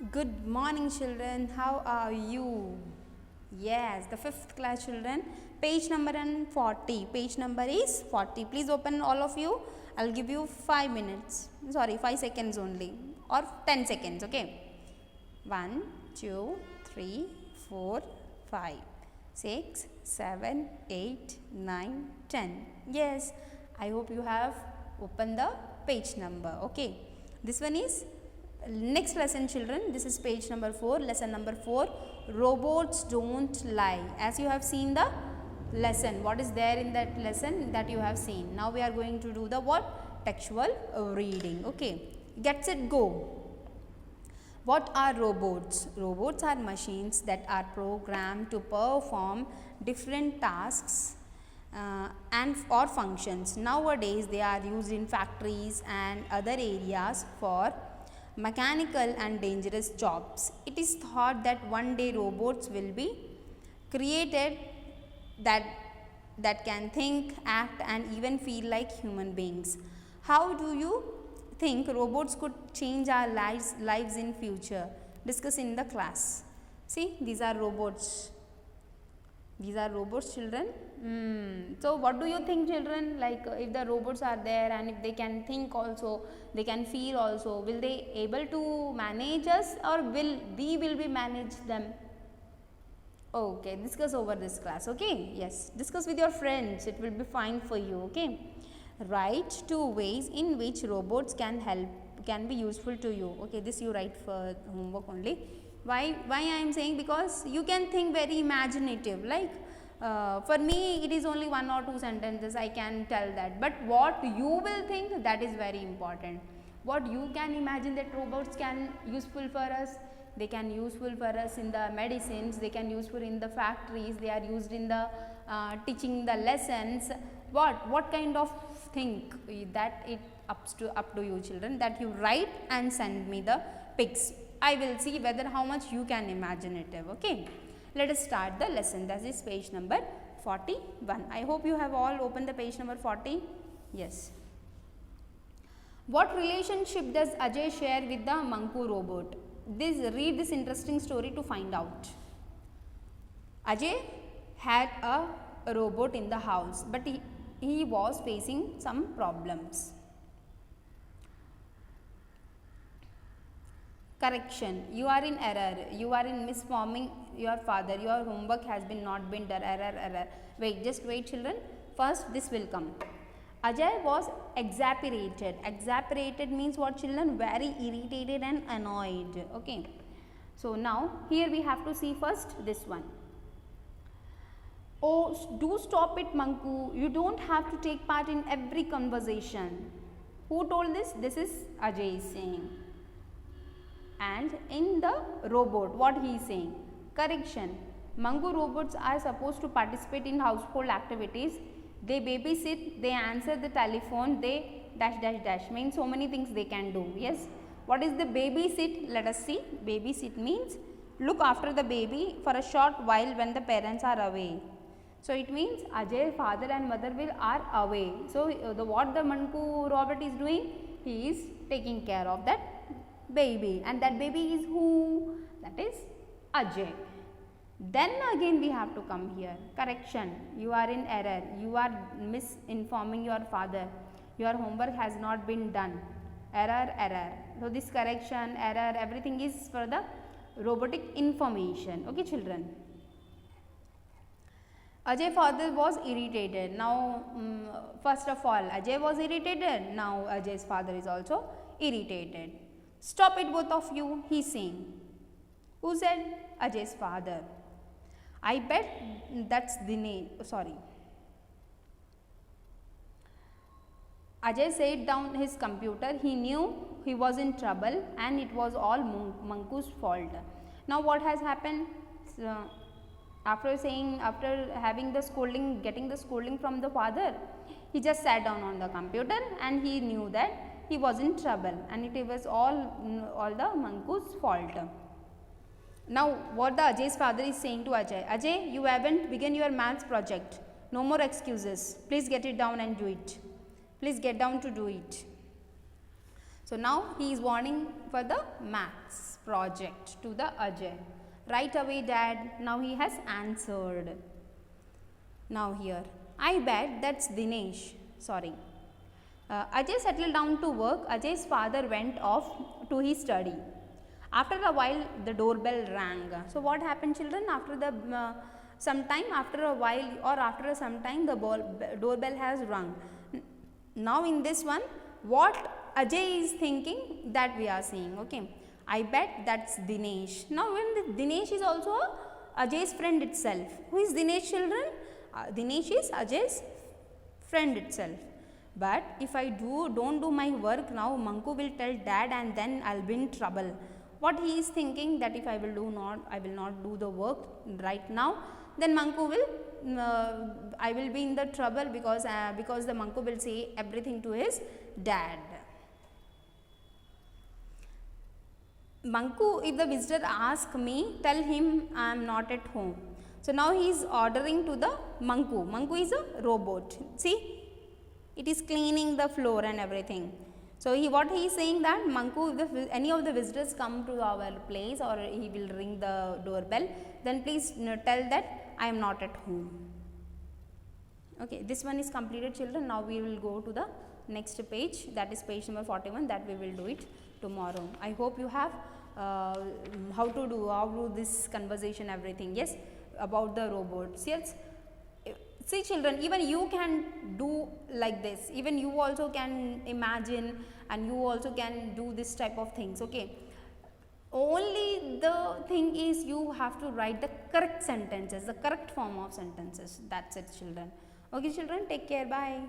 Good morning, children. How are you? Yes, the fifth class children. Page number 40. Page number is 40. Please open all of you. I'll give you 5 minutes. Sorry, 5 seconds only. Or 10 seconds. Okay. 1, 2, 3, 4, 5, 6, 7, 8, 9, 10. Yes, I hope you have opened the page number. Okay. This one is next lesson, children. This is page number 4, lesson number 4. Robots don't lie. As you have seen the lesson, what is there in that lesson that you have seen. Now we are going to do the what? Textual reading. Okay. Get set, go. What are robots? Robots are machines that are programmed to perform different tasks and or functions. Nowadays they are used in factories and other areas for mechanical and dangerous jobs. It is thought that one day robots will be created that can think, act and even feel like human beings. How do you think robots could change our lives in future? Discuss in the class. See, these are robots. These are robots, children. So what do you think, children? Like if the robots are there and if they can think also, they can feel also, will they able to manage us or will we be manage them? Okay, discuss over this class. Okay, yes, discuss with your friends. It will be fine for you. Okay, write 2 ways in which robots can be useful to you. Okay, this you write for homework only. Why I am saying? Because you can think very imaginative. Like for me it is only 1 or 2 sentences I can tell that, but what you will think, that is very important. What you can imagine that robots can useful for us, they can useful for us in the medicines, they can useful in the factories, they are used in the teaching the lessons. What kind of thing, that it up to you, children, that you write and send me the pics. I will see whether how much you can imaginative. Okay, let us start the lesson. That is page number 41. I hope you have all opened the page number 40. Yes. What relationship does Ajay share with the Manku robot? Read this interesting story to find out. Ajay had a robot in the house, but he was facing some problems. Correction, you are in error, you are in misforming your father, your homework has not been done, error. Wait, just wait, children, first this will come. Ajay was exasperated. Exasperated means what, children? Very irritated and annoyed. Okay, so now here we have to see first this one. Oh, do stop it, Manku, you don't have to take part in every conversation. Who told this? This is Ajay is saying. And in the robot, what he is saying? Correction, Mangu robots are supposed to participate in household activities. They babysit, they answer the telephone, they dash means so many things they can do. Yes, what is the babysit? Let us see. Babysit means look after the baby for a short while when the parents are away. So it means Ajay's father and mother are away. So what the Manku robot is doing? He is taking care of that baby, and that baby is who? That is Ajay. Then again we have to come here. Correction, you are in error, you are misinforming your father, your homework has not been done. Error. So this correction, error, everything is for the robotic information. Okay, children. Ajay's father was irritated. Now first of all Ajay was irritated, now Ajay's father is also irritated. Stop it, both of you, he is saying. Who said? Ajay's father. I bet that's Dinesh. Sorry. Ajay set down his computer. He knew he was in trouble and it was all Manku's fault. Now what has happened? So, after having the scolding, getting the scolding from the father, he just sat down on the computer and he knew that he was in trouble and it was all the Manku's fault. Now what the Ajay's father is saying to Ajay, Ajay, you haven't begun your maths project, no more excuses, please get it down and do it, please get down to do it. So now he is warning for the maths project to the Ajay. Right away dad, now he has answered. Now here, I bet that's Dinesh. Sorry. Ajay settled down to work. Ajay's father went off to his study. After a while, the doorbell rang. So what happened, children? After the sometime, after a while, or after some time, the doorbell has rung. Now in this one, what Ajay is thinking, that we are seeing. Okay, I bet that's Dinesh. Now when the Dinesh is also Ajay's friend itself. Who is Dinesh, children? Dinesh is Ajay's friend itself. But if I don't do my work now, Manku will tell dad and then I'll be in trouble. What he is thinking, that if I will not do the work right now, then Manku will, I will be in the trouble, because the Manku will say everything to his dad. Manku, if the visitor asks me, tell him I am not at home. So now he is ordering to the Manku. Manku is a robot. See, it is cleaning the floor and everything. So what he is saying, that Manku, if any of the visitors come to our place, or he will ring the doorbell, then please tell that I am not at home. Okay, this one is completed, children. Now we will go to the next page, that is page number 41, that we will do it tomorrow. I hope you have how to do this conversation, everything. Yes, about the robots. Yes. See, children, even you can do like this. Even you also can imagine, and you also can do this type of things. Okay. Only the thing is, you have to write the correct sentences, the correct form of sentences. That's it, children. Okay, children, take care. Bye.